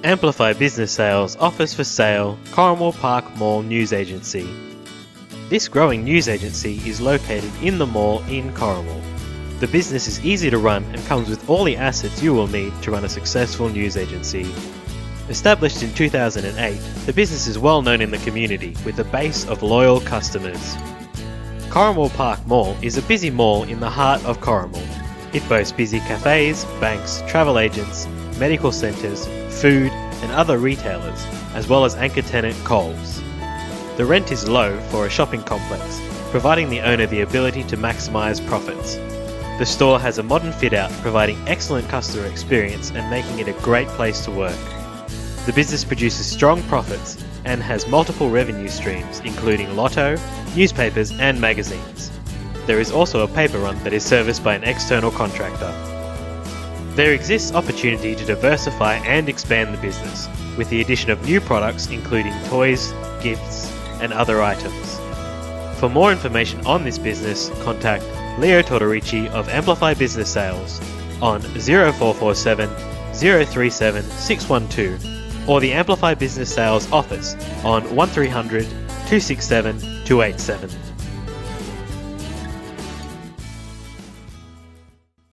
Amplify Business Sales offers for sale Corrimal Park Mall Newsagency. This growing news agency is located in the mall in Corrimal. The business is easy to run and comes with all the assets you will need to run a successful news agency. Established in 2008, the business is well known in the community with a base of loyal customers. Corrimal Park Mall is a busy mall in the heart of Corrimal. It boasts busy cafes, banks, travel agents, medical centres, food and other retailers, as well as anchor tenant Coles. The rent is low for a shopping complex, providing the owner the ability to maximise profits. The store has a modern fit-out, providing excellent customer experience and making it a great place to work. The business produces strong profits and has multiple revenue streams, including Lotto, newspapers and magazines. There is also a paper run that is serviced by an external contractor. There exists opportunity to diversify and expand the business, with the addition of new products including toys, gifts and other items. For more information on this business, contact Leo Tortorici of Amplify Business Sales on 0447 037 612 or the Amplify Business Sales office on 1300 267 287.